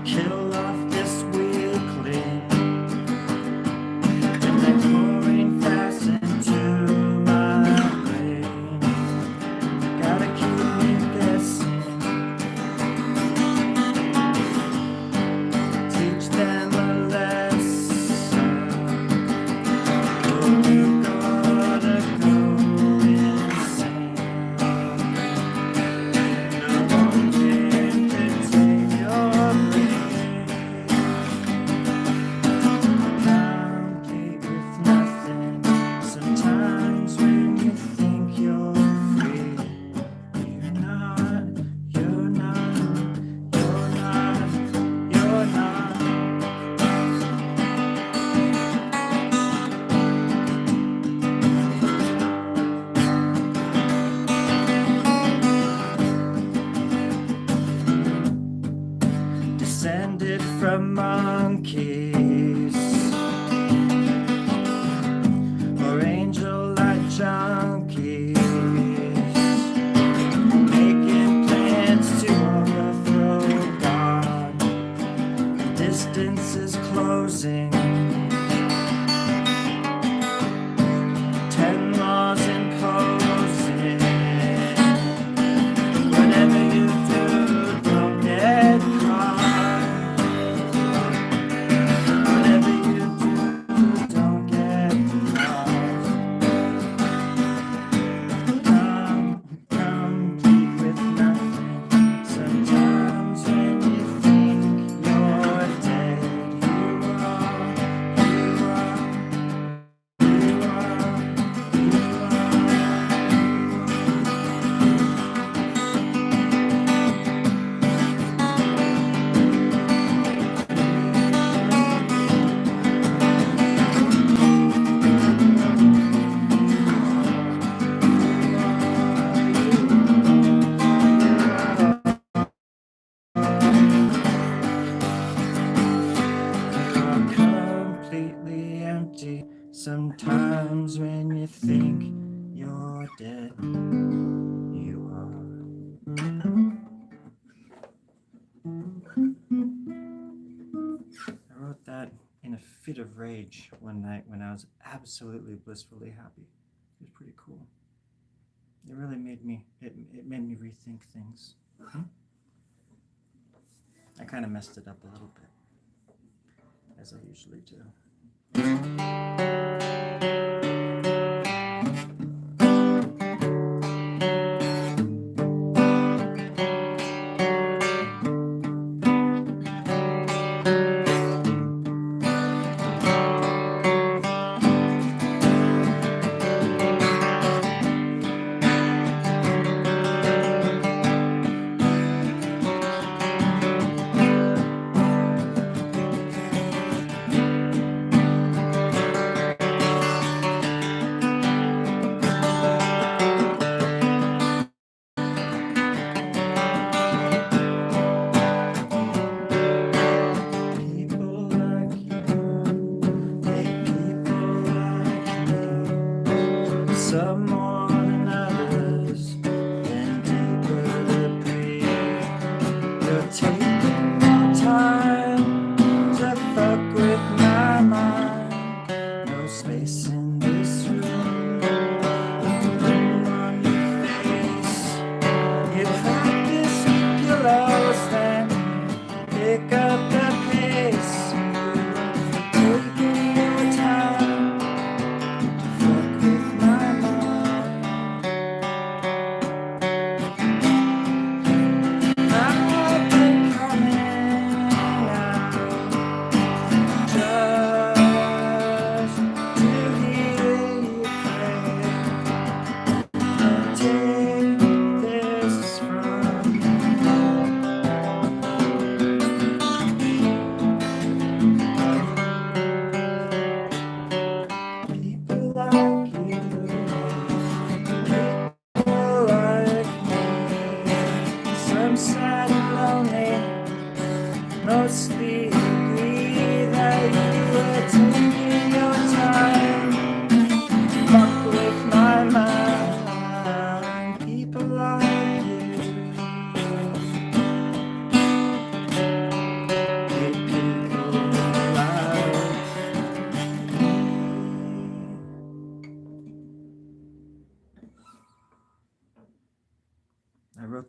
kill off this weakling. And they're pouring fast into my brain. Gotta keep guessing. Teach them a lesson. Oh, you gotta go insane. No one can contain your brain. Complete with nothing. Sometimes when you think you're free, you're not, you're not, you're not, you're not. Descended from monkeys or angel-like junkies, making plans to overthrow God. Distance is closing. 10 laws imposing. Whatever you do, don't get caught. Whatever you do, don't get caught. Complete with nothing. Sometimes when you think you're dead, you are, you are, you are, you are. Completely empty. Sometimes when you think you're dead, you are. I wrote that in a fit of rage one night when I was absolutely blissfully happy. It was pretty cool. It really made me, it made me rethink things. I kind of messed it up a little bit, as I usually do.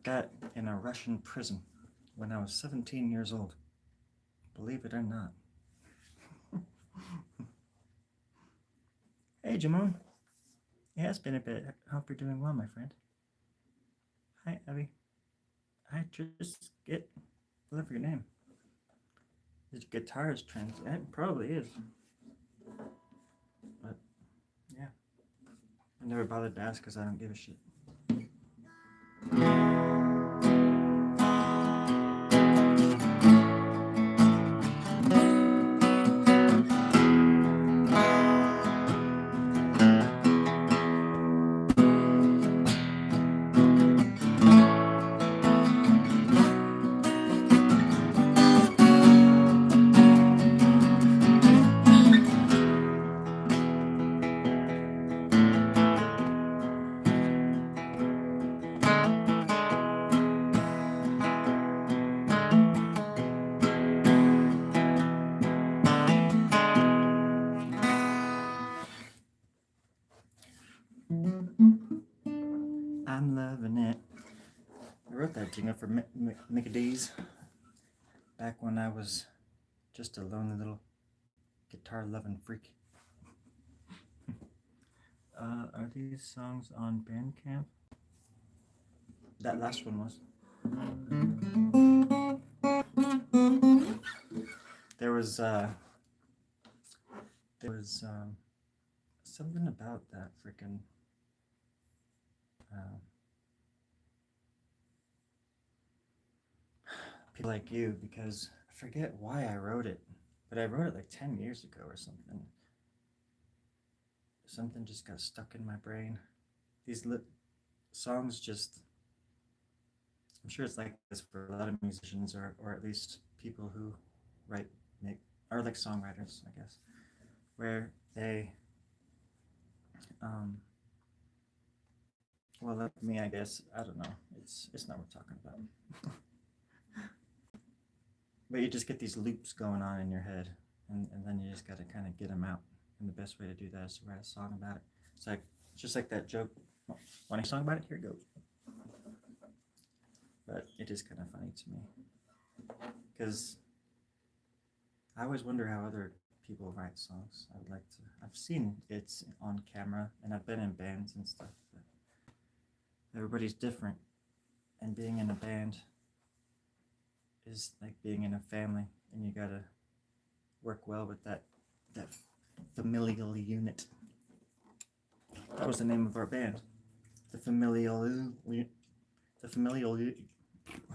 that in a Russian prison when I was 17 years old. Believe it or not. Hey, Jamon. It has been a bit. I hope you're doing well, my friend. Hi, Abby. I just get. Whatever your name. Is guitar's trends? It probably is. But, yeah. I never bothered to ask because I don't give a shit. I'm loving it. I wrote that jingle for Mickey D's back when I was just a lonely little guitar loving freak. Are these songs on Bandcamp? That last one was. There was something about that freaking people like you, because I forget why I wrote it, but I wrote it like 10 years ago or something. Something just got stuck in my brain. These songs just, I'm sure it's like this for a lot of musicians, or at least people who are like songwriters, I guess, where they, well, like me, I guess, I don't know, it's not what we're talking about. But you just get these loops going on in your head, and then you just got to kind of get them out. And the best way to do that is to write a song about it. It's just like that joke. Oh, want a song about it? Here it goes. But it is kind of funny to me, because I always wonder how other people write songs. I would like to. I've seen it on camera, and I've been in bands and stuff. But everybody's different, and being in a band is like being in a family, and you gotta work well with that familial unit. That was the name of our band, the familial.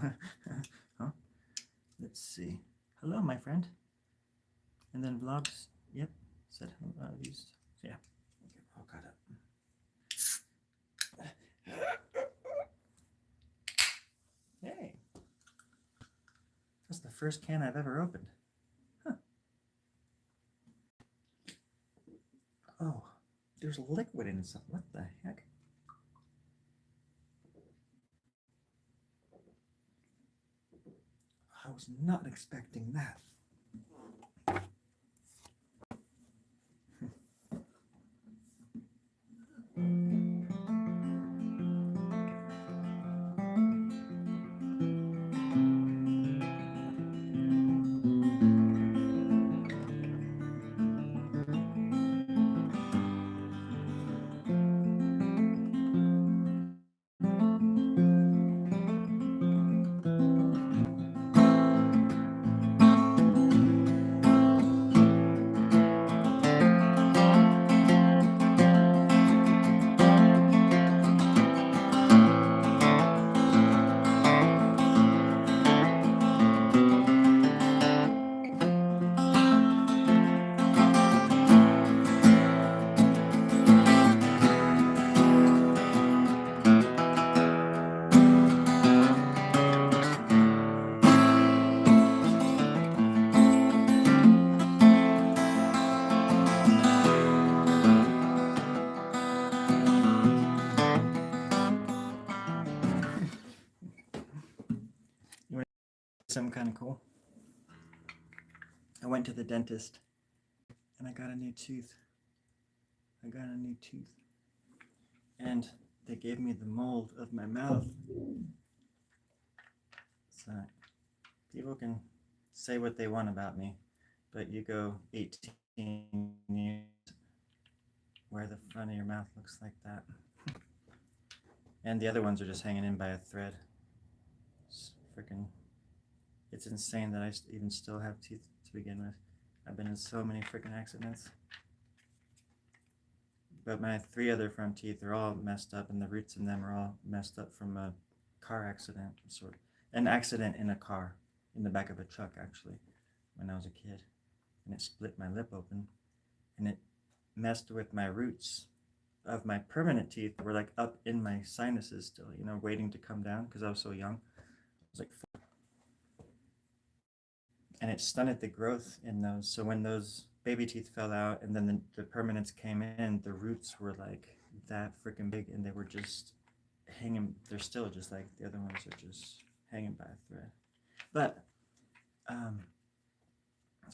Huh? Let's see. Hello, my friend. And then vlogs. Yep. Said hello. These. Yeah. Okay, all caught up. Hey. That's the first can I've ever opened. Huh. Oh, there's liquid in something. What the heck? I was not expecting that. Something kind of cool. I went to the dentist and I got a new tooth. And they gave me the mold of my mouth. So people can say what they want about me, but you go 18 years where the front of your mouth looks like that. And the other ones are just hanging in by a thread. It's insane that I even still have teeth to begin with. I've been in so many freaking accidents. But my 3 other front teeth are all messed up, and the roots in them are all messed up from a car accident, an accident in a car, in the back of a truck, actually, when I was a kid. And it split my lip open, and it messed with my roots of my permanent teeth that were like up in my sinuses still, waiting to come down because I was so young. I was like 4. And it stunted the growth in those. So when those baby teeth fell out and then the permanents came in, the roots were like that freaking big, and they were just hanging. They're still just like the other ones are just hanging by a thread. But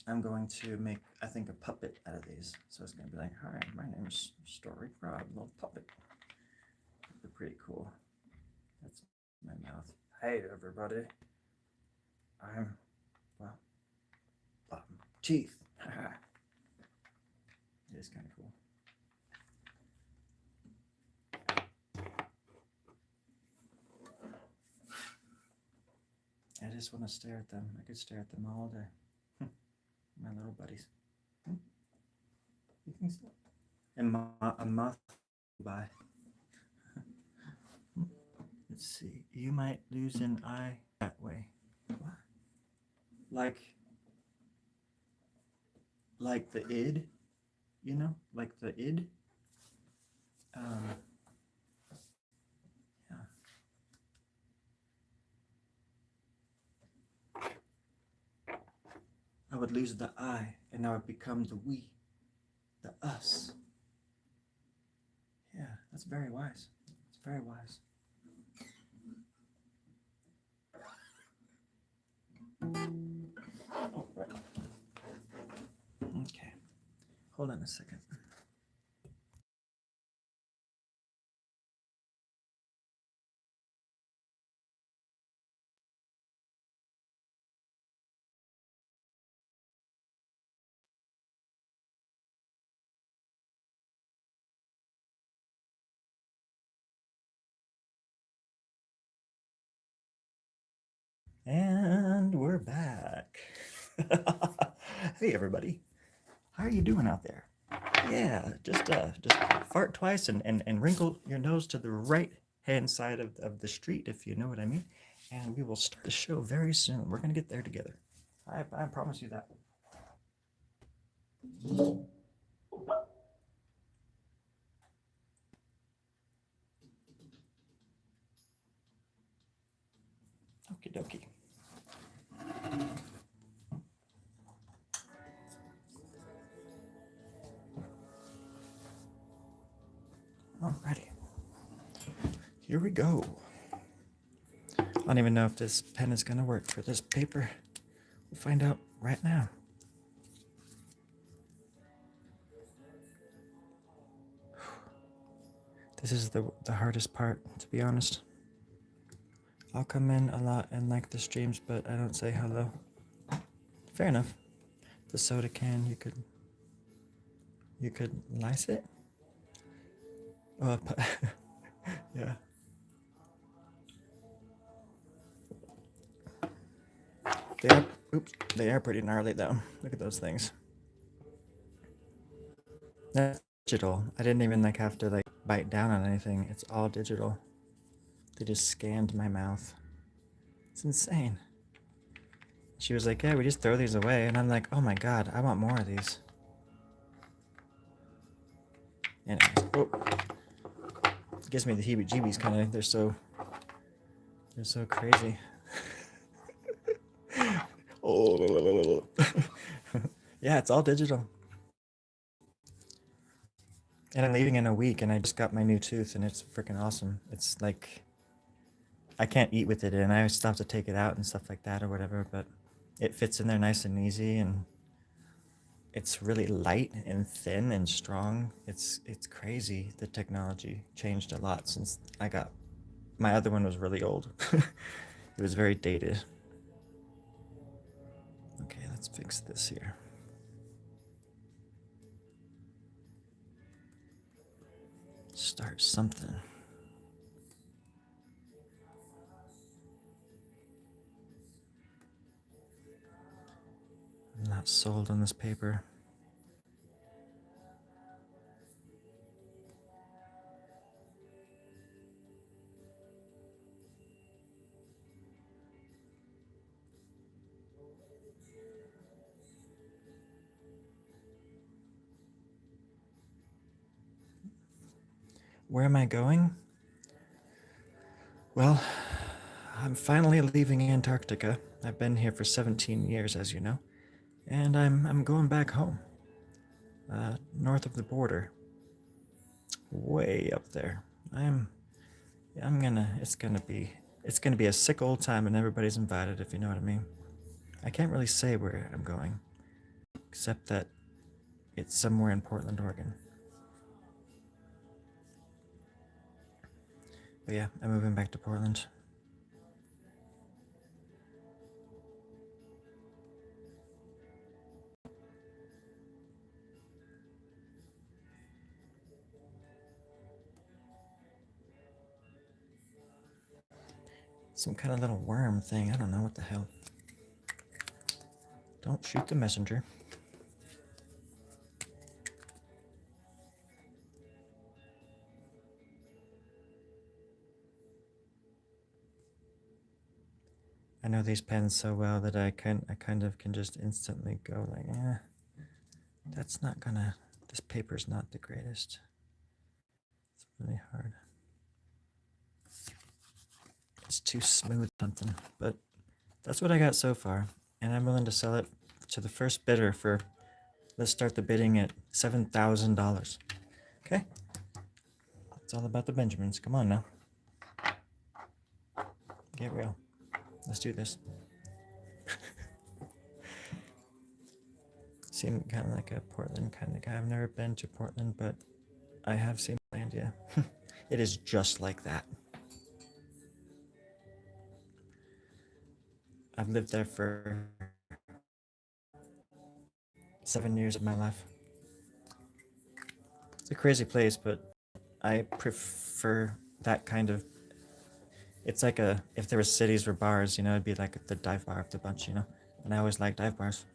I'm going to make, I think, a puppet out of these. So it's going to be like, hi, my name is Story Rob, little puppet. They're pretty cool. That's my mouth. Hey, everybody. I'm, teeth. It is kind of cool. I just want to stare at them. I could stare at them all day. My little buddies. You think so? And a moth by. Let's see. You might lose an eye that way. What? Like the id, like the id. Yeah. I would lose the I, and I would become the we, the us. Yeah, that's very wise. It's very wise. Oh, right. Okay. Hold on a second. And we're back. Hey, everybody. How are you doing out there? Yeah, just fart twice and wrinkle your nose to the right hand side of the street, if you know what I mean. And we will start the show very soon. We're going to get there together. I promise you that. Okie dokie. Alrighty. Here we go. I don't even know if this pen is going to work for this paper. We'll find out right now. This is the hardest part, to be honest. I'll come in a lot and like the streams, but I don't say hello. Fair enough. The soda can, you could lice it? Oh, yeah. They are pretty gnarly though. Look at those things. That's digital. I didn't even have to bite down on anything. It's all digital. They just scanned my mouth. It's insane. She was like, yeah, we just throw these away. And I'm like, oh my God, I want more of these. Anyways, it gives me the heebie-jeebies kind of. They're so crazy. Oh. Yeah, it's all digital. And I'm leaving in a week, and I just got my new tooth, and it's freaking awesome. It's like, I can't eat with it in. I still have to take it out and stuff like that or whatever, but it fits in there nice and easy, and it's really light and thin and strong. It's crazy. The technology changed a lot since I got, my other one was really old. It was very dated. Let's fix this here. Start something. I'm not sold on this paper. Where am I going? Well, I'm finally leaving Antarctica. I've been here for 17 years, as you know, and I'm going back home, north of the border, way up there. I'm gonna. It's gonna be a sick old time, and everybody's invited, if you know what I mean. I can't really say where I'm going, except that it's somewhere in Portland, Oregon. But yeah, I'm moving back to Portland. Some kind of little worm thing. I don't know what the hell. Don't shoot the messenger. I know these pens so well that I kind of can just instantly go like, that's not gonna. This paper's not the greatest. It's really hard. It's too smooth something, but that's what I got so far, and I'm willing to sell it to the first bidder for. Let's start the bidding at $7,000. Okay, it's all about the Benjamins. Come on now, get real. Let's do this. Seem kind of like a Portland kind of guy. I've never been to Portland, but I have seen land, yeah. It is just like that. I've lived there for 7 years of my life. It's a crazy place, but I prefer that kind of. It's like if there were cities or bars, it'd be like the dive bar of the bunch, And I always like dive bars.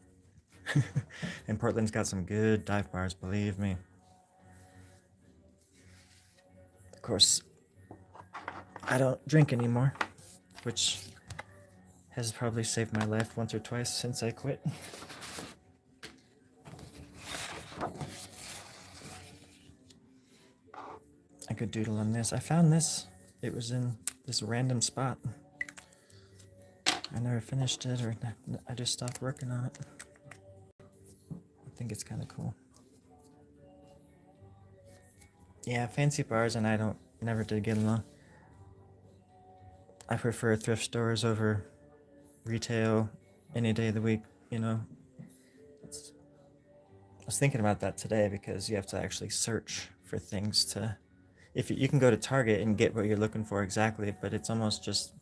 And Portland's got some good dive bars, believe me. Of course, I don't drink anymore, which has probably saved my life once or twice since I quit. I could doodle on this. I found this. It was in this random spot. I never finished it, or I just stopped working on it. I think it's kind of cool. Yeah, fancy bars and I never did get along. I prefer thrift stores over retail any day of the week, I was thinking about that today because you have to actually search for things to. If you can go to Target and get what you're looking for exactly, but it's almost just.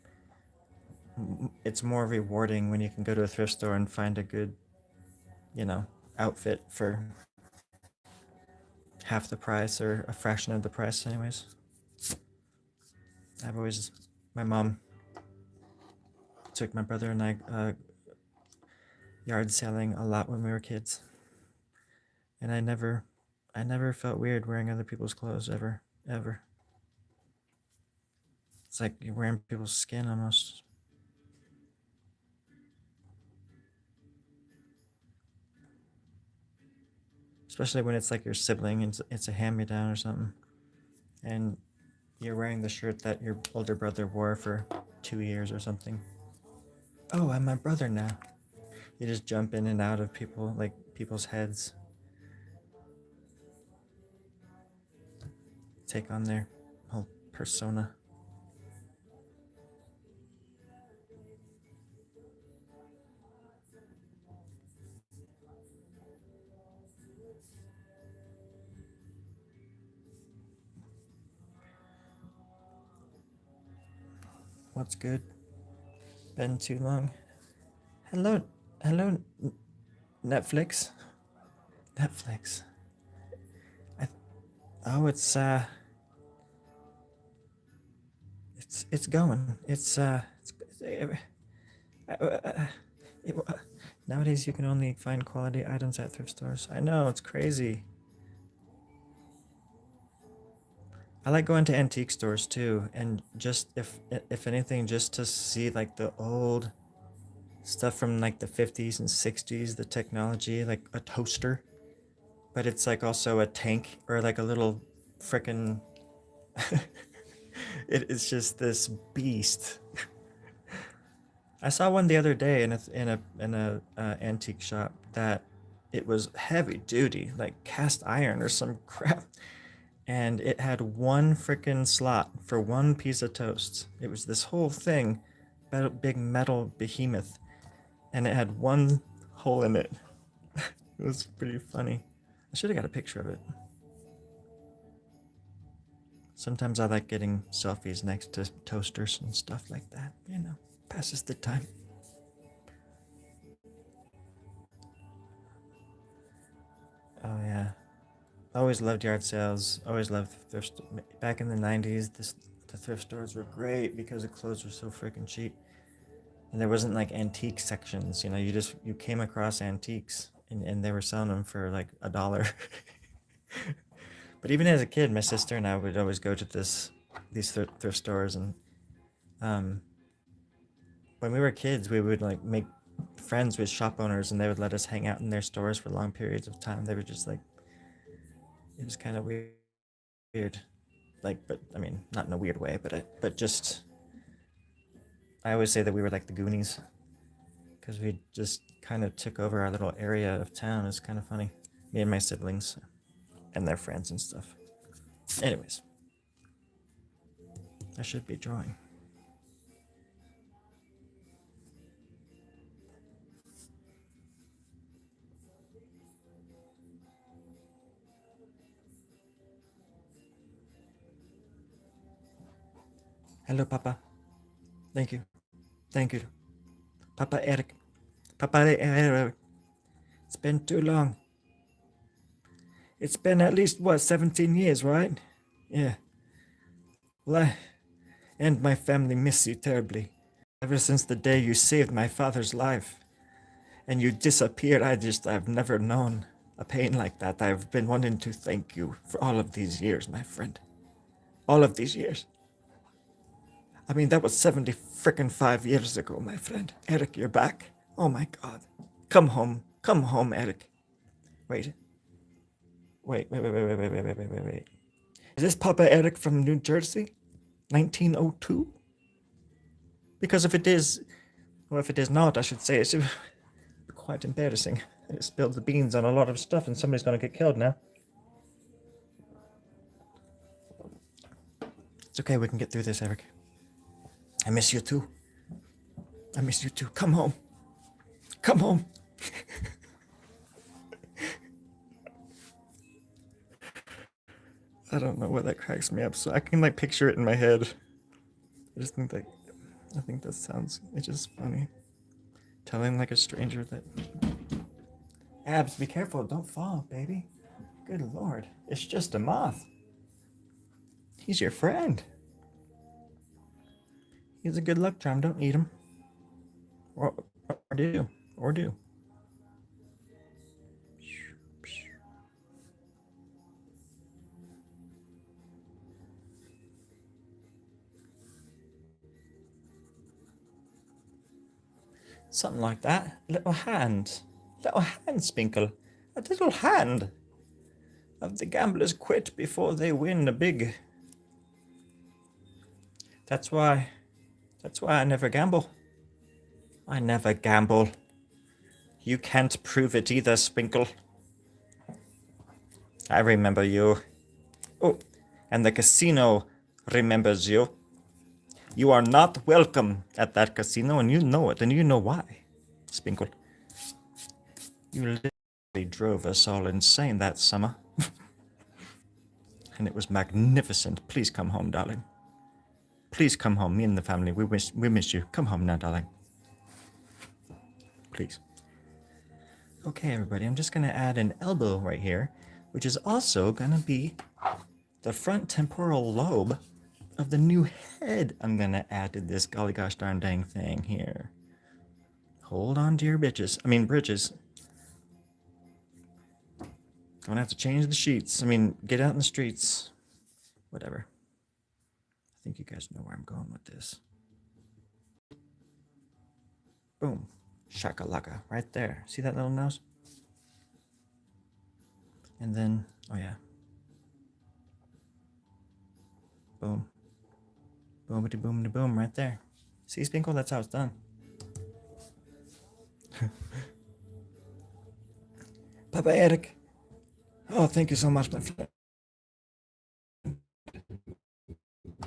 It's more rewarding when you can go to a thrift store and find a good, outfit for half the price or a fraction of the price, anyways. My mom took my brother and I yard selling a lot when we were kids, and I never felt weird wearing other people's clothes ever. It's like you're wearing people's skin almost. Especially when it's like your sibling and it's a hand-me-down or something, and you're wearing the shirt that your older brother wore for 2 years or something. Oh, I'm my brother now. You just jump in and out of people's heads, take on their whole persona. What's good? Been too long. Hello, hello, Netflix. Netflix. I, oh, it's going. Uh, uh, it, nowadays you can only find quality items at thrift stores. I know, it's crazy. I like going to antique stores too, and just if anything, just to see like the old stuff from like the 50s and 60s, the technology, like a toaster, but it's like also a tank or like a little frickin' it's just this beast. I saw one the other day in a antique shop that it was heavy duty, like cast iron or some crap, and it had one frickin' slot for one piece of toast. It was this whole thing, big metal behemoth, and it had one hole in it. It was pretty funny. I should have got a picture of it. Sometimes I like getting selfies next to toasters and stuff like that. Passes the time. Oh yeah, always loved yard sales. Always loved thrift. Back in the '90s, the thrift stores were great because the clothes were so freaking cheap, and there wasn't like antique sections. You came across antiques, and they were selling them for like $1. But even as a kid, my sister and I would always go to these thrift stores, and um, when we were kids, we would like make friends with shop owners, and they would let us hang out in their stores for long periods of time. They were just like, it was kind of weird, like, but I mean, not in a weird way, but just, I always say that we were like the Goonies because we just kind of took over our little area of town. It's kind of funny, me and my siblings and their friends and stuff. Anyways, I should be drawing. Hello, Papa. Thank you. Thank you. Papa Eric. Papa Eric. It's been too long. It's been at least, what, 17 years, right? Yeah. Well, I and my family miss you terribly. Ever since the day you saved my father's life and you disappeared, I've never known a pain like that. I've been wanting to thank you for all of these years, my friend. All of these years. I mean, that was 70 frickin' 5 years ago, my friend. Eric, you're back. Oh my god. Come home. Come home, Eric. Wait. Wait. Is this Papa Eric from New Jersey? 1902? Because if it is, or if it is not, I should say, it's quite embarrassing. I spilled the beans on a lot of stuff and somebody's gonna get killed now. It's okay, we can get through this, Eric. I miss you too. I miss you too. Come home. Come home. I don't know why that cracks me up. So I can like picture it in my head. I just think that sounds, it's just funny. Telling like a stranger that, Abs, be careful, don't fall, baby. Good lord, it's just a moth. He's your friend. He's a good luck charm, don't eat him. Or do. Or do. Something like that. Little hand. Little hand, Spinkle. A little hand. Of the gamblers quit before they win a big. That's why I never gamble. I never gamble. You can't prove it either, Spinkle. I remember you. Oh, and the casino remembers you. You are not welcome at that casino, and you know it, and you know why, Spinkle. You literally drove us all insane that summer. And it was magnificent. Please come home, darling. Please come home. Me and the family, we miss you. Come home now, darling. Please. Okay, everybody, I'm just going to add an elbow right here, which is also going to be the front temporal lobe of the new head I'm going to add to this golly gosh darn dang thing here. Hold on to your britches. Don't have to change the sheets. Get out in the streets. Whatever. I think you guys know where I'm going with this. Boom. Shakalaka. Right there. See that little nose? And then, oh yeah. Boom. Boomity boomity boom right there. See, Spinkle? That's how it's done. Papa Eric. Oh, thank you so much, my friend.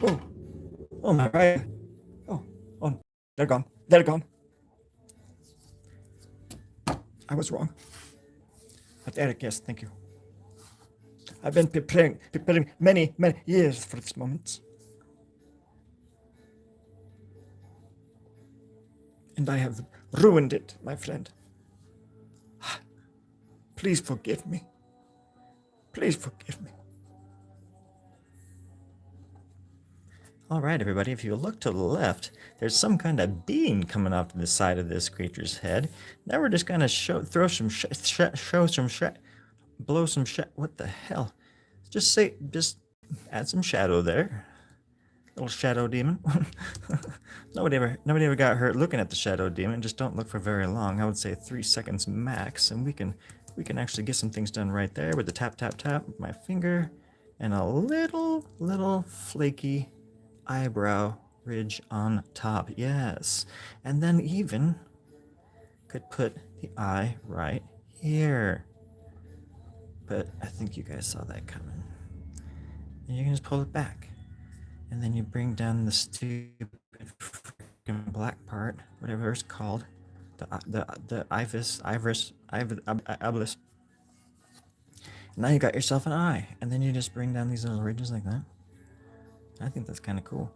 Oh, oh my right. Oh, oh, they're gone. They're gone. I was wrong. But Eric, yes, thank you. I've been preparing many years for this moment. And I have ruined it, my friend. Please forgive me. Please forgive me. All right, everybody, if you look to the left, there's some kind of beam coming off to the side of this creature's head. Now we're just going to blow some what the hell? Just add some shadow there. Little shadow demon. nobody ever got hurt looking at the shadow demon. Just don't look for very long. I would say 3 seconds max, and we can actually get some things done right there with the tap tap tap with my finger and a little flaky eyebrow ridge on top. Yes. And then even could put the eye right here. But I think you guys saw that coming. And you can just pull it back. And then you bring down the stupid freaking black part, whatever it's called, the ibis. Now you got yourself an eye, and then you just bring down these little ridges like that. I think that's kind of cool.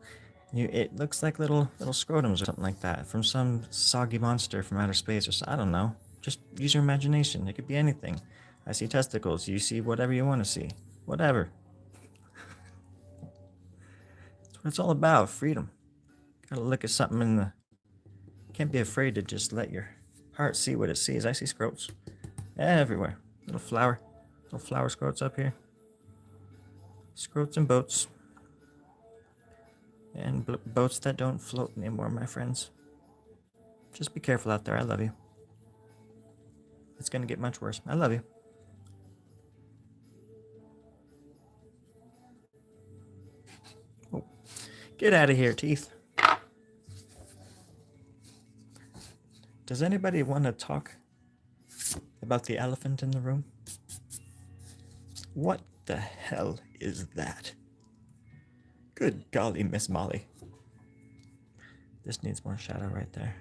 It looks like little scrotums or something like that from some soggy monster from outer space, or I don't know. Just use your imagination. It could be anything. I see testicles. You see whatever you want to see. Whatever. That's what it's all about. Freedom. Gotta look at something in the... Can't be afraid to just let your heart see what it sees. I see scrotes everywhere. Little flower scrotes up here. Scrotes and boats. And boats that don't float anymore, my friends. Just be careful out there. I love you. It's gonna get much worse. I love you. Oh. Get out of here, teeth. Does anybody want to talk about the elephant in the room? What the hell is that? Good golly, Miss Molly. This needs more shadow right there.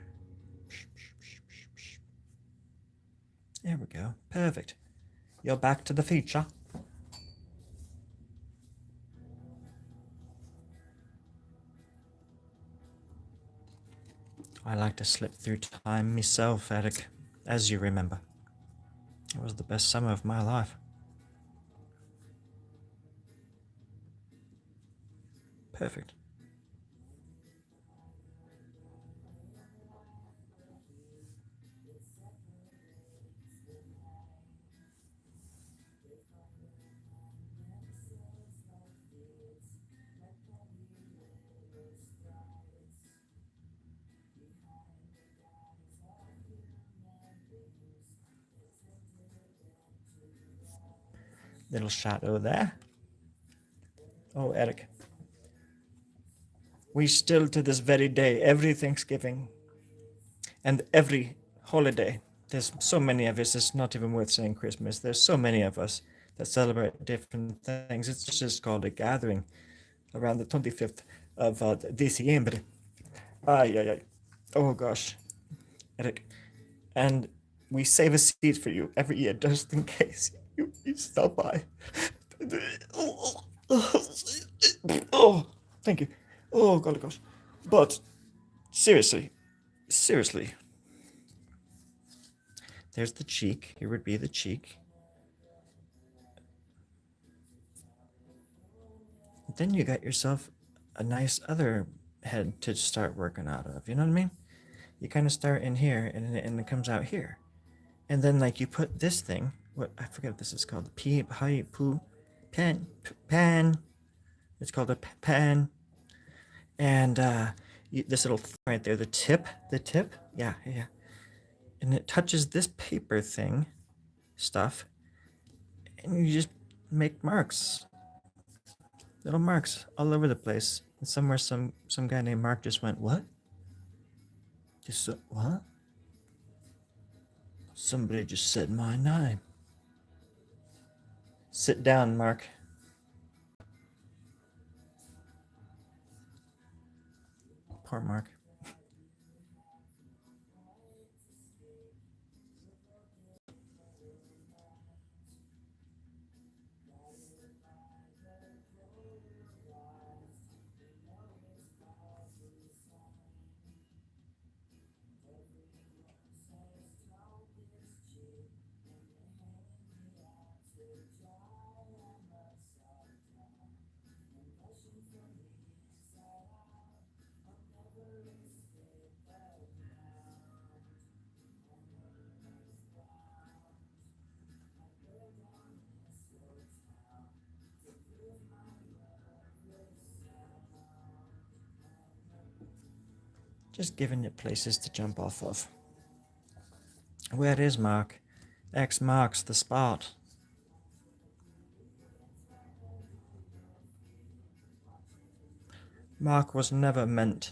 There we go. Perfect. You're back to the feature. I like to slip through time myself, Eric, as you remember. It was the best summer of my life. Perfect. Little shadow there. Oh, Eric. We still to this very day, every Thanksgiving and every holiday, there's so many of us, it's not even worth saying Christmas. There's so many of us that celebrate different things. It's just called a gathering around the 25th of December. Ay, ay, ay. Oh gosh, Eric. And we save a seat for you every year just in case you stop by. Oh, thank you. Oh, golly gosh. But seriously, There's the cheek. Here would be the cheek. Then you got yourself a nice other head to start working out of. You know what I mean? You kind of start in here, and it comes out here. And then, like, you put this thing, what, I forget what this is called, pan. It's called a pan. And this little thing right there, the tip, yeah. And it touches this paper thing, stuff, and you just make marks, little marks all over the place. And somewhere, some guy named Mark just went, what? Just what? Somebody just said my name. Sit down, Mark. Poor Mark. Just giving it places to jump off of. Where is Mark? X marks the spot. Mark was never meant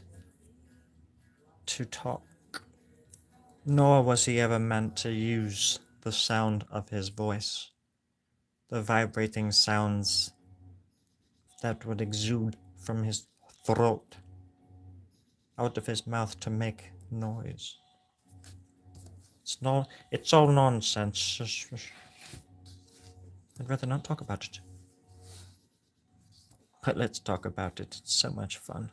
to talk, nor was he ever meant to use the sound of his voice, the vibrating sounds that would exude from his throat, out of his mouth to make noise. It's all nonsense. I'd rather not talk about it. But let's talk about it. It's so much fun.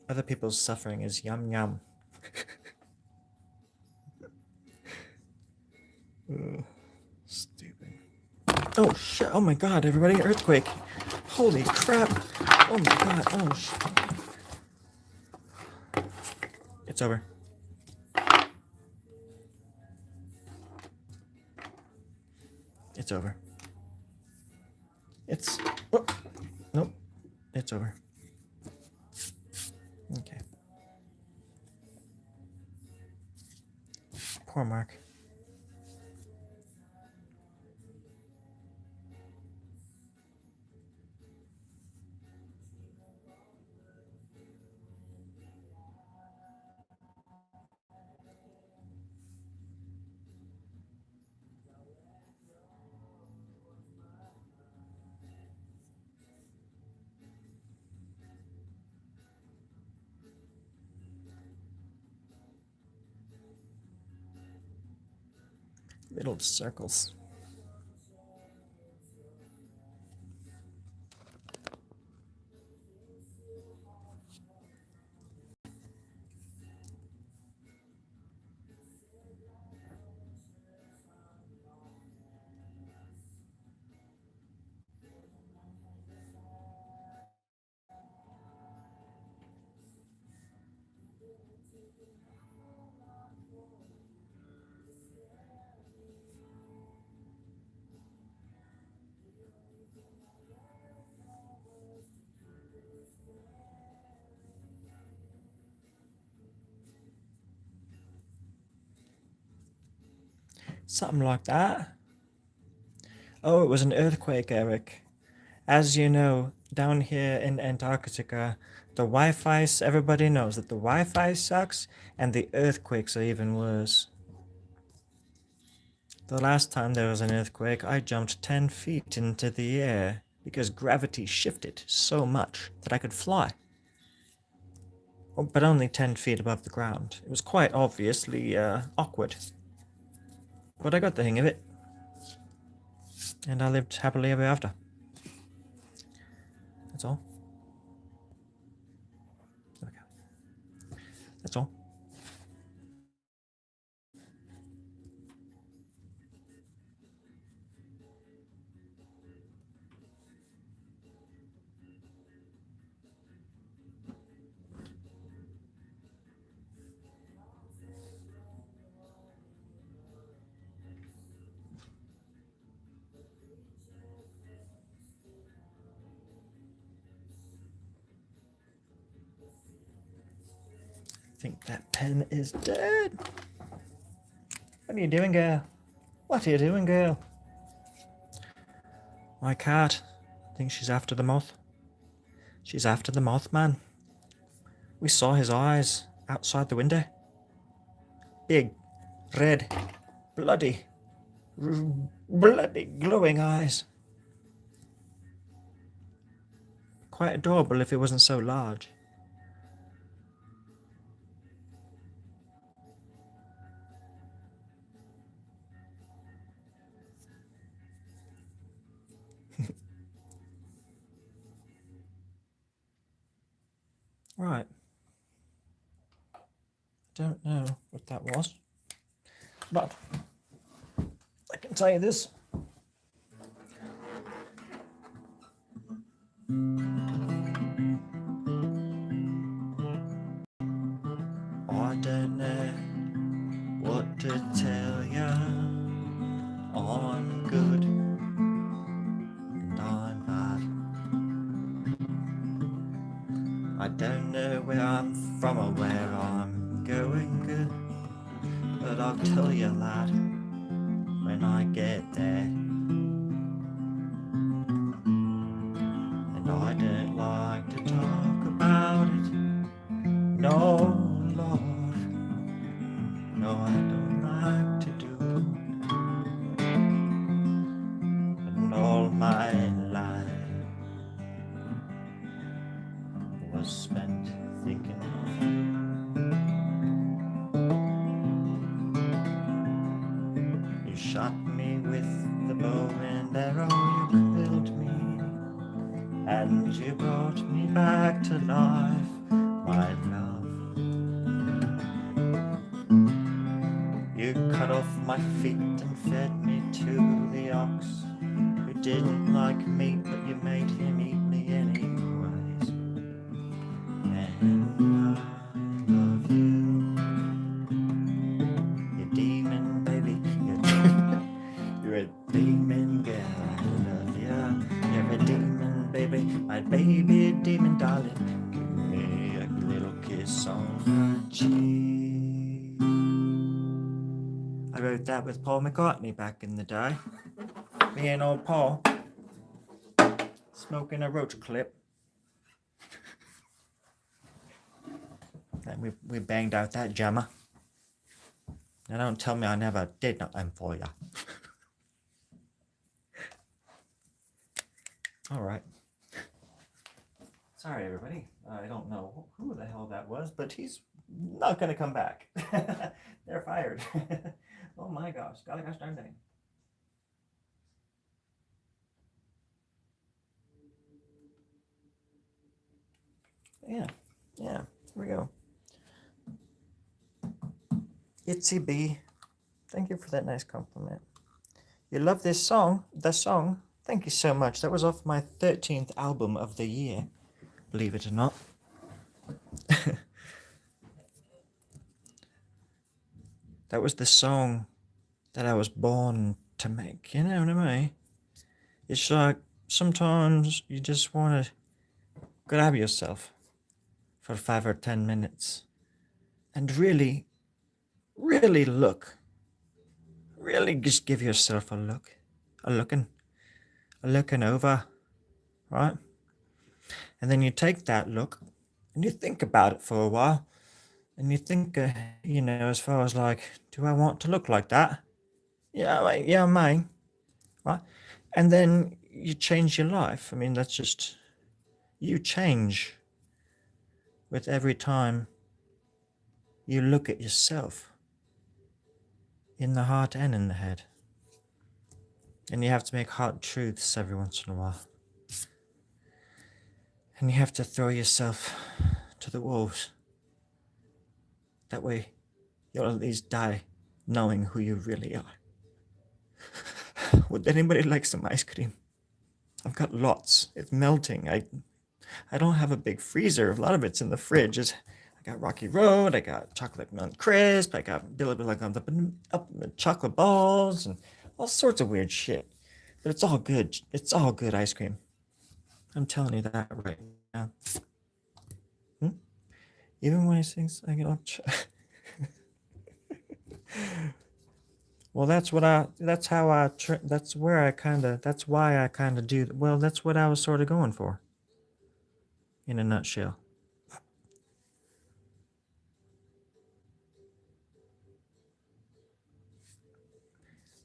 Other people's suffering is yum yum. Stupid. Oh shit, oh my god, everybody, earthquake. Holy crap. Oh my god, oh shit. It's over. It's over. It's... Oh, nope. It's over. Okay. Poor Mark. Little circles. Something like that. Oh, it was an earthquake, Eric. As you know, down here in Antarctica, the Wi-Fi, everybody knows that the Wi-Fi sucks, and the earthquakes are even worse. The last time there was an earthquake, I jumped 10 feet into the air because gravity shifted so much that I could fly. But only 10 feet above the ground. It was quite obviously awkward. But I got the hang of it. And I lived happily ever after. That's all. There we go. That's all. think that pen is dead. What are you doing, girl? What are you doing, girl? My cat. I think she's after the moth. She's after the Mothman. We saw his eyes outside the window. Big, red, bloody, bloody glowing eyes. Quite adorable if it wasn't so large. Right. Don't know what that was, but I can tell you this. I don't know what to tell ya. I'm good and I'm bad. I don't know where I'm from or where I'm going, but I'll tell you that when I get there. And I don't like to talk about it. No, Lord. No, I don't like to do. And all my life was spent thinking of you. You shot me with the bow and arrow, you killed me, and you brought me back to life, my love. You cut off my feet and fed me to the ox, who didn't like meat, but you made him eat me anyways. And I love you, you demon baby. You're a demon girl, I love you. You're a demon baby, my baby demon darling. Give me a little kiss on the cheek. I wrote that with Paul McCartney back in the day. Me and old Paul smoking a roach clip. And we banged out that jammer. Now don't tell me I never did nothing for ya. Alright. Sorry everybody. I don't know who the hell that was, but he's not gonna come back. They're fired. Oh my gosh, golly gosh darn dang. Yeah, here we go. Itsy B, thank you for that nice compliment. You love this song? The song? Thank you so much. That was off my 13th album of the year, believe it or not. That was the song that I was born to make, you know what I mean? It's like sometimes you just want to grab yourself for 5 or 10 minutes and really look. Really just give yourself a look. A looking over, right? And then you take that look and you think about it for a while. And you think, as far as like, do I want to look like that? Yeah, I may, right? And then you change your life. I mean, that's just, you change with every time you look at yourself in the heart and in the head. And you have to make hard truths every once in a while. And you have to throw yourself to the wolves. That way, you'll at least die knowing who you really are. Would anybody like some ice cream? I've got lots. It's melting. I don't have a big freezer. A lot of it's in the fridge. I got Rocky Road. I got chocolate Mount Crisp. I got up chocolate balls and all sorts of weird shit. But it's all good. It's all good ice cream. I'm telling you that right now. Even when he sings, I get all. Well, that's what I. That's how I. That's where I kind of. That's why I kind of do. Well, that's what I was sort of going for, in a nutshell.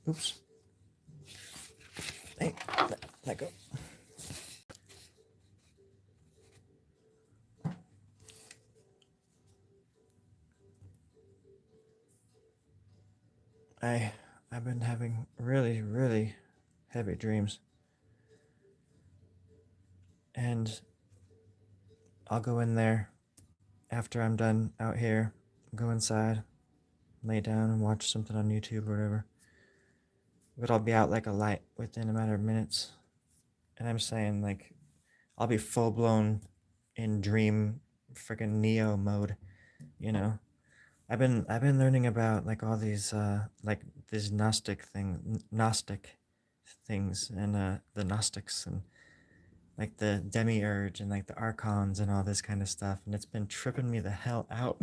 Oops. Hey, let go. I. I've been having really, really heavy dreams, and I'll go in there after I'm done out here. Go inside, lay down, and watch something on YouTube or whatever. But I'll be out like a light within a matter of minutes. And I'm saying, like, I'll be full blown in dream freaking Neo mode, you know. I've been learning about like all these like these Gnostic things and the Gnostics and like the demiurge and like the archons and all this kind of stuff, and it's been tripping me the hell out.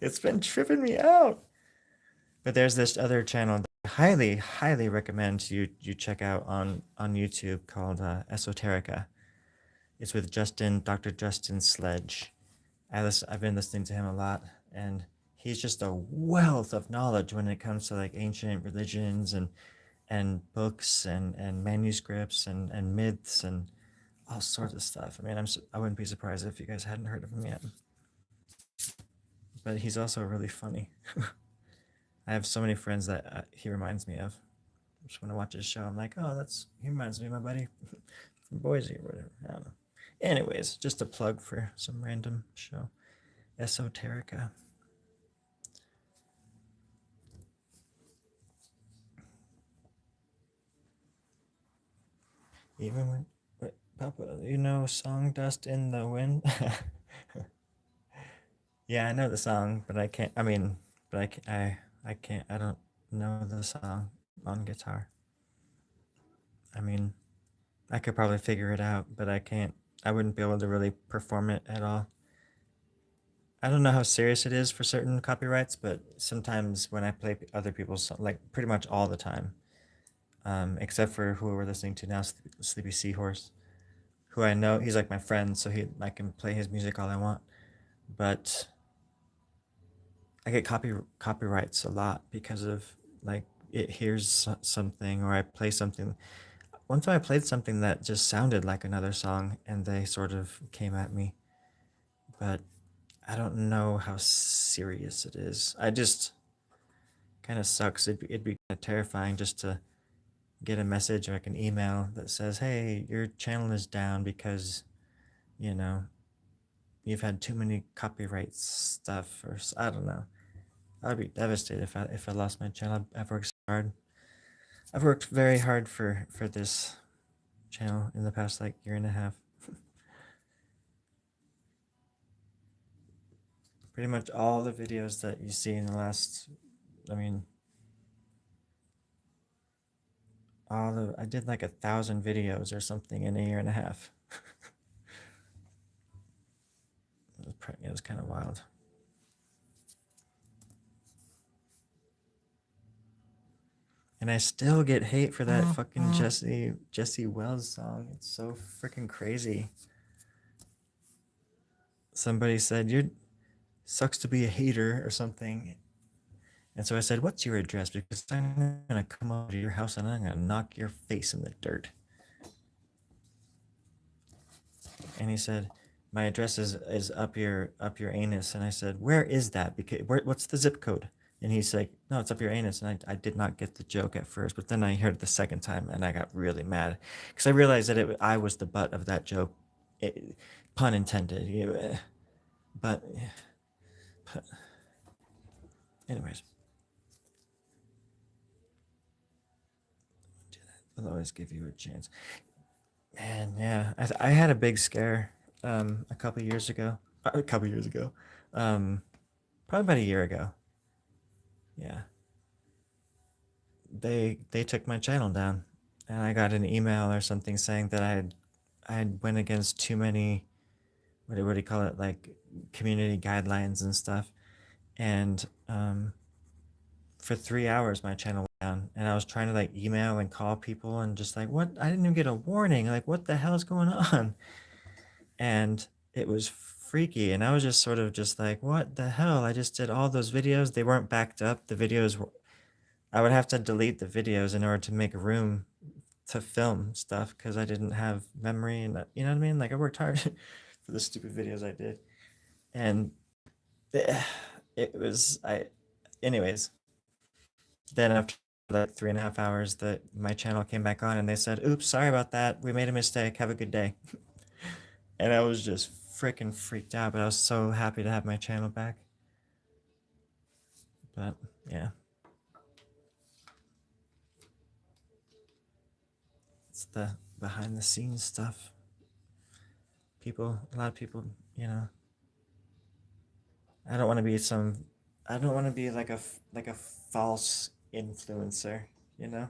It's been tripping me out. But there's this other channel that I highly, highly recommend you check out on YouTube called Esoterica. It's with Dr. Justin Sledge. I've been listening to him a lot, and he's just a wealth of knowledge when it comes to like ancient religions and books and manuscripts and myths and all sorts of stuff. I mean, I wouldn't be surprised if you guys hadn't heard of him yet. But he's also really funny. I have so many friends that he reminds me of. Just when I watch his show, I'm like, oh, he reminds me of my buddy from Boise or whatever. I don't know. Anyways, just a plug for some random show, Esoterica. Even when, wait, Papa, you know, song "Dust in the Wind." Yeah, I know the song, but I can't. I mean, but I can't. I can't. I don't know the song on guitar. I mean, I could probably figure it out, but I can't. I wouldn't be able to really perform it at all. I don't know how serious it is for certain copyrights, but sometimes when I play other people's like pretty much all the time, except for who we're listening to now, Sleepy Seahorse, who I know he's like my friend, so I can play his music all I want. But I get copyrights a lot because of like it hears something or I play something. One time I played something that just sounded like another song, and they sort of came at me, but I don't know how serious it is. I just kind of sucks. It'd be kind of terrifying just to get a message or like an email that says, "Hey, your channel is down because you know you've had too many copyright stuff," or I don't know. I'd be devastated if I lost my channel. I've worked so hard. I've worked very hard for this channel in the past like year and a half. Pretty much all the videos that you see in the last, I mean, I did like 1,000 videos or something in a year and a half. It was kind of wild. And I still get hate for that fucking Jesse Wells song. It's so freaking crazy. Somebody said you sucks to be a hater or something. And so I said, "What's your address? Because I'm gonna come over to your house and I'm gonna knock your face in the dirt." And he said, "My address is up your anus." And I said, "Where is that? Because what's the zip code?" And he's like, "No, it's up your anus." And I did not get the joke at first, but then I heard it the second time and I got really mad because I realized that I was the butt of that joke, it, pun intended. But, but anyways, I'll always give you a chance. Man, yeah, I had a big scare a couple years ago. A couple years ago, um, probably about a year ago. Yeah, they took my channel down, and I got an email or something saying that I had went against too many, what do you call it, like community guidelines and stuff. And for 3 hours my channel went down, and I was trying to like email and call people and just like, what, I didn't even get a warning, like what the hell is going on? And it was freaky, and I was just sort of just like, what the hell, I just did all those videos, they weren't backed up, the videos were, I would have to delete the videos in order to make room to film stuff because I didn't have memory, and you know what I mean, like I worked hard for the stupid videos I did. And it was, I, anyways, then after like 3.5 hours, that my channel came back on and they said, oops, sorry about that, we made a mistake, have a good day. And I was just freaking freaked out, but I was so happy to have my channel back. But yeah, it's the behind the scenes stuff. People, a lot of people, you know, I don't want to be some, I don't want to be like a false influencer, you know?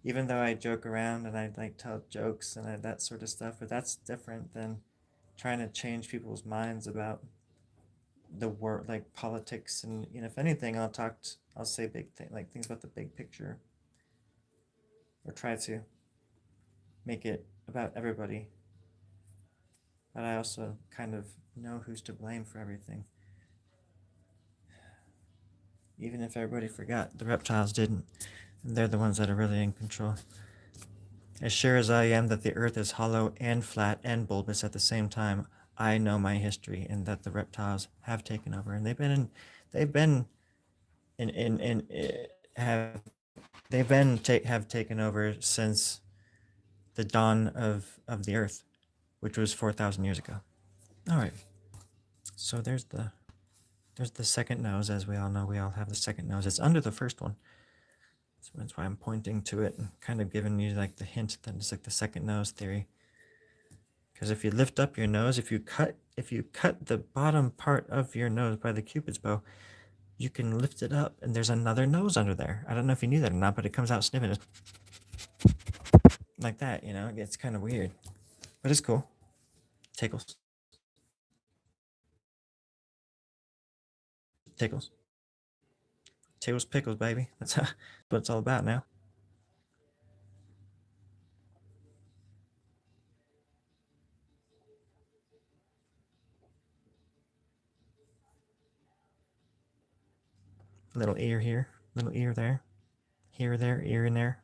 Even though I joke around and I like tell jokes and that sort of stuff, but that's different than trying to change people's minds about the work, like politics. And you know, if anything, I'll say big thing, like things about the big picture, or try to make it about everybody. But I also kind of know who's to blame for everything. Even if everybody forgot, the reptiles didn't, and they're the ones that are really in control. As sure as I am that the earth is hollow and flat and bulbous at the same time, I know my history and that the reptiles have taken over, and they've been in have have taken over since the dawn of the earth, which was 4,000 years ago. All right, so there's the second nose. As we all know, we all have the second nose. It's under the first one, so that's why I'm pointing to it and kind of giving you like the hint that it's like the second nose theory. Because if you lift up your nose, if you cut the bottom part of your nose by the cupid's bow, you can lift it up and there's another nose under there. I don't know if you knew that or not, but it comes out snipping like that, you know. It gets kind of weird, but it's cool. Tickles, tickles, tickles, pickles, baby. That's what it's all about now. Little ear here, little ear there, here, there, ear in there,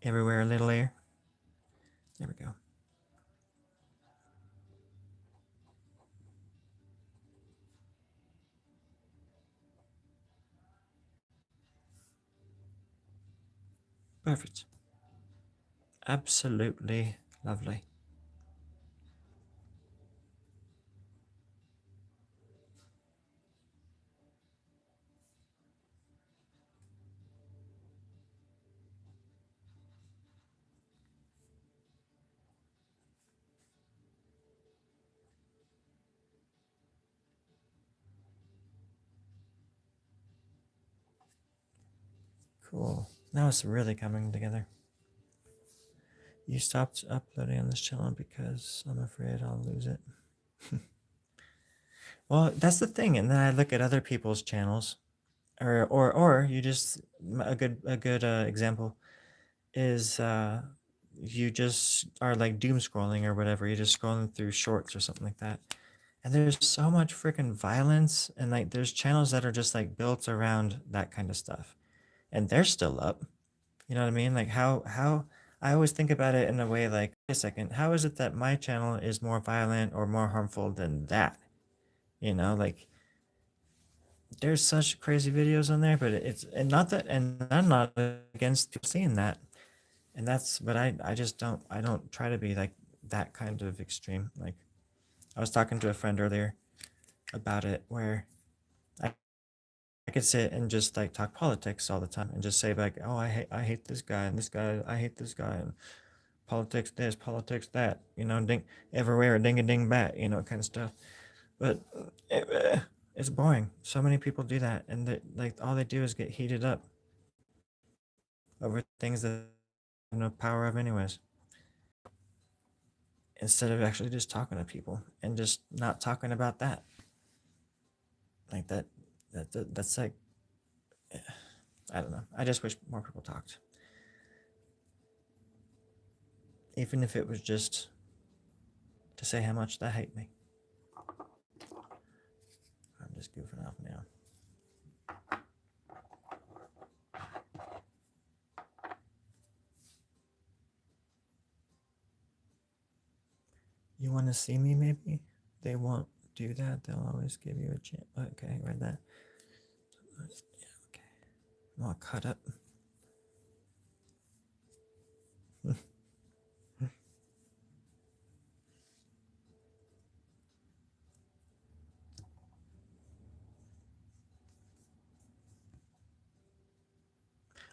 everywhere a little ear. There we go. Perfect. Absolutely lovely. Cool. Now it's really coming together. You stopped uploading on this channel because I'm afraid I'll lose it. Well, that's the thing. And then I look at other people's channels, or you just, a good example is you just are like doom scrolling or whatever. You're just scrolling through shorts or something like that. And there's so much freaking violence, and like there's channels that are just like built around that kind of stuff, and they're still up. You know what I mean? Like how I always think about it in a way like, wait a second, how is it that my channel is more violent or more harmful than that? You know, like there's such crazy videos on there, but it's, and not that, and I'm not against people seeing that. And that's, but I just don't, I don't try to be like that kind of extreme. Like I was talking to a friend earlier about it where I, I could sit and just like talk politics all the time and just say like, oh, I hate this guy and this guy, I hate this guy, and politics this, politics that, you know, ding everywhere, ding a ding bat, you know, kind of stuff. But it's boring. So many people do that, and like all they do is get heated up over things that have no power of, anyways. instead of actually just talking to people and just not talking about that. Like that's like, I don't know. I just wish more people talked. Even if it was just to say how much they hate me. I'm just goofing off now. You want to see me, maybe? They won't do that. They'll always give you a chance. Okay, read that. Yeah, okay. I'm all cut up.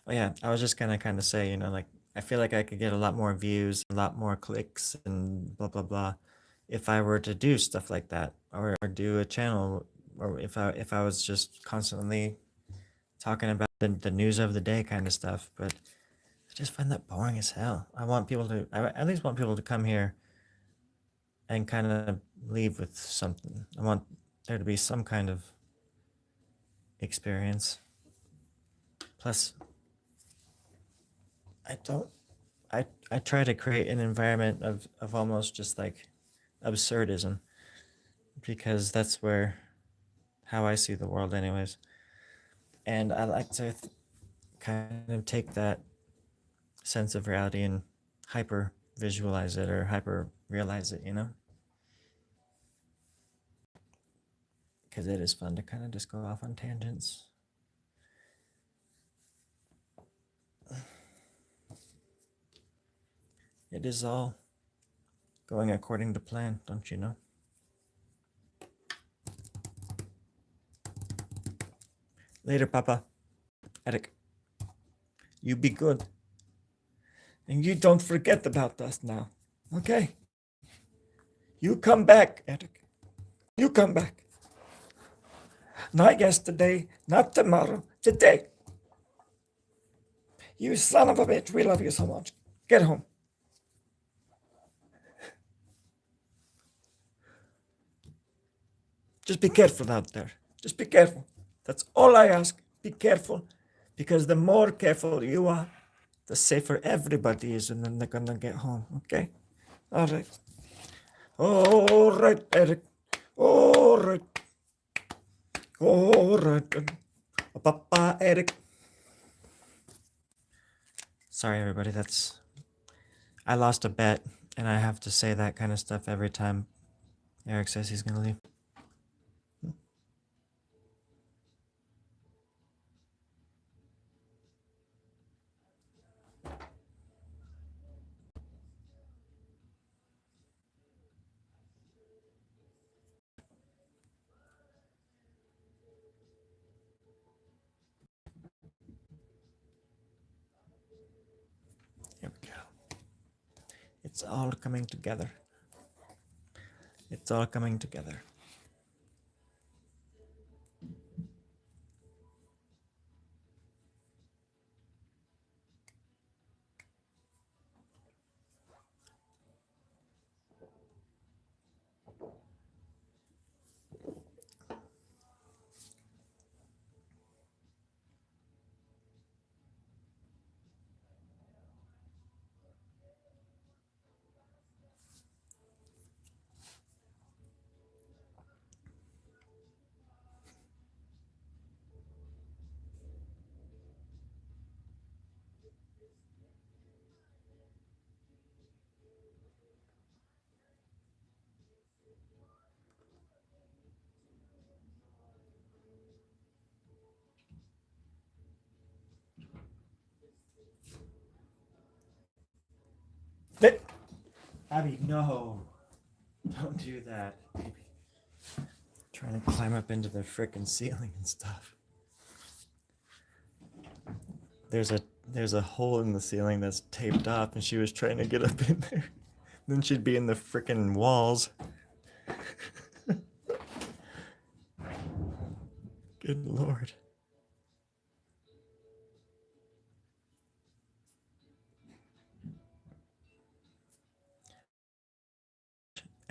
Oh yeah, I was just gonna kind of say, like I feel like I could get a lot more views, a lot more clicks, and blah blah blah, if I were to do stuff like that, or do a channel, or if I was just constantly talking about the news of the day kind of stuff. But I just find that boring as hell. I at least want people to come here and kind of leave with something. I want there to be some kind of experience. Plus, I don't. I try to create an environment of almost just like absurdism, because that's how I see the world, anyways. And I like to kind of take that sense of reality and hyper visualize it or hyper realize it, because it is fun to kind of just go off on tangents. It is all going according to plan, don't you know? Later, Papa. Eric, you be good. And you don't forget about us now, okay? You come back, Eric. You come back. Not yesterday, not tomorrow, today. You son of a bitch, we love you so much. Get home. Just be careful out there. Just be careful. That's all I ask. Be careful. Because the more careful you are, the safer everybody is, and then they're gonna get home, okay? All right. All right, Eric. All right. All right. Papa, Eric. Sorry, everybody. I lost a bet, and I have to say that kind of stuff every time Eric says he's gonna leave. Here we go. It's all coming together. It's all coming together. Abby, no. Don't do that, baby. Trying to climb up into the frickin' ceiling and stuff. There's a hole in the ceiling that's taped off, and she was trying to get up in there. Then she'd be in the frickin' walls. Good lord.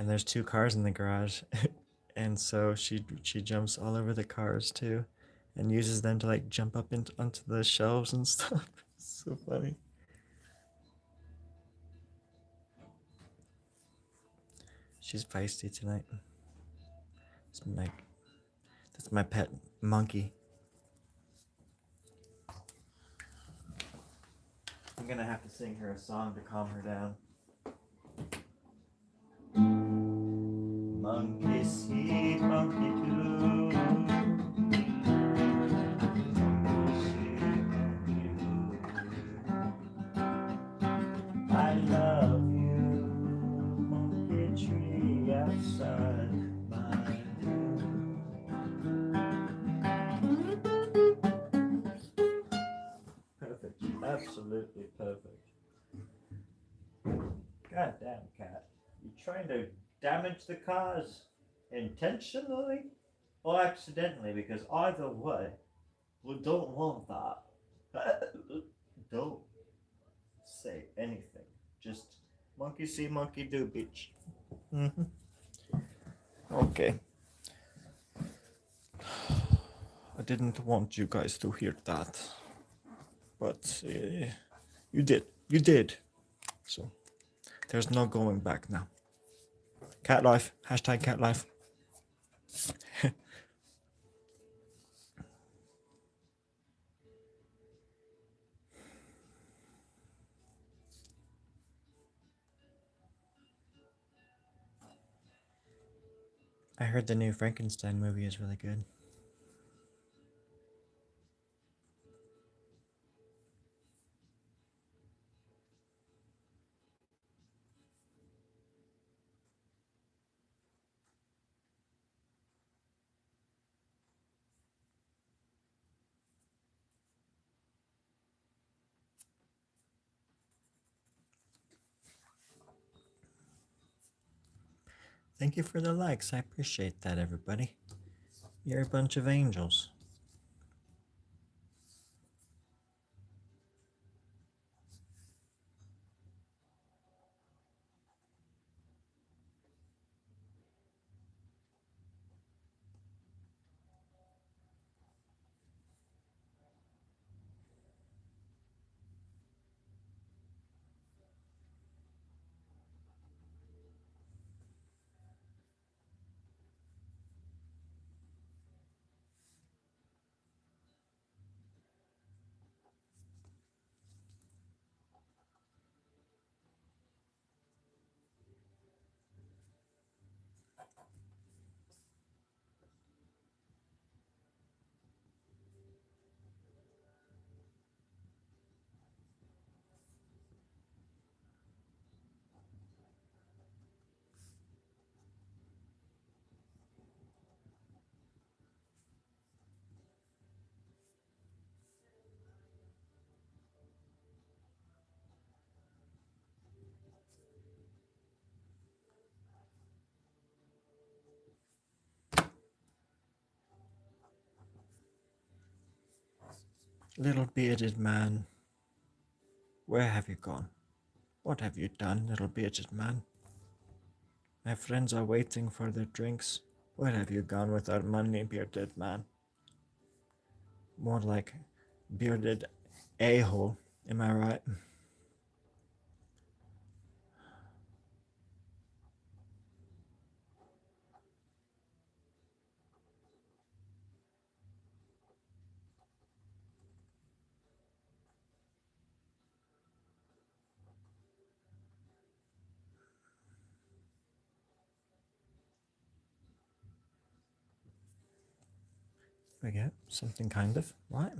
and there's two cars in the garage, and so she jumps all over the cars too, and uses them to like jump up into onto the shelves and stuff. It's so funny. She's feisty tonight. It's my that's my pet monkey. I'm gonna have to sing her a song to calm her down. Monkey see, monkey do. Monkey see, monkey do. I love you, monkey tree outside my room. Perfect, absolutely perfect. Goddamn cat. You trying to damage the cars intentionally or accidentally? Because either way, we don't want that. Don't say anything. Just monkey see, monkey do, bitch. Mm-hmm. Okay. I didn't want you guys to hear that, but you did. You did. So there's no going back now. Cat life. Hashtag cat life. I heard the new Frankenstein movie is really good. Thank you for the likes. I appreciate that, everybody. You're a bunch of angels. Little bearded man, where have you gone? What have you done, little bearded man? My friends are waiting for their drinks. Where have you gone with our money, bearded man? More like bearded a-hole, am I right? Forget something kind of, right?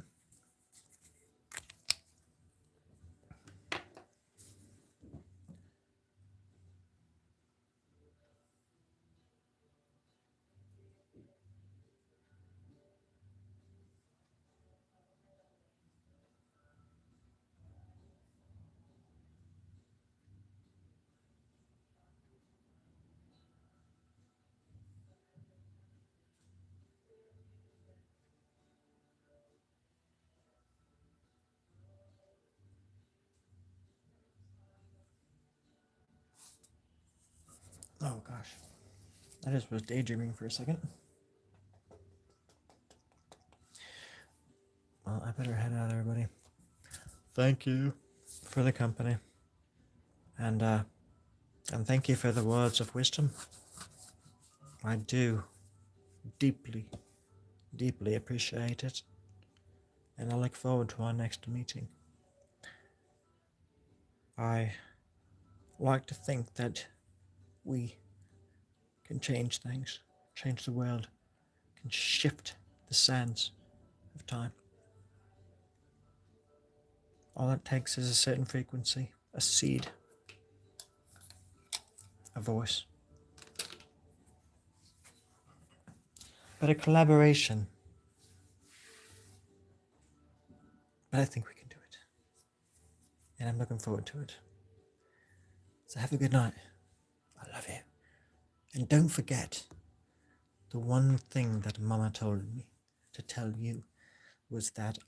Oh gosh. I just was daydreaming for a second. Well, I better head out, everybody. Thank you for the company. And thank you for the words of wisdom. I do deeply, deeply appreciate it. And I look forward to our next meeting. I like to think that we can change things, change the world, can shift the sands of time. All it takes is a certain frequency, a seed, a voice. But a collaboration. But I think we can do it. And I'm looking forward to it. So have a good night. I love you. And don't forget, the one thing that Mama told me to tell you was that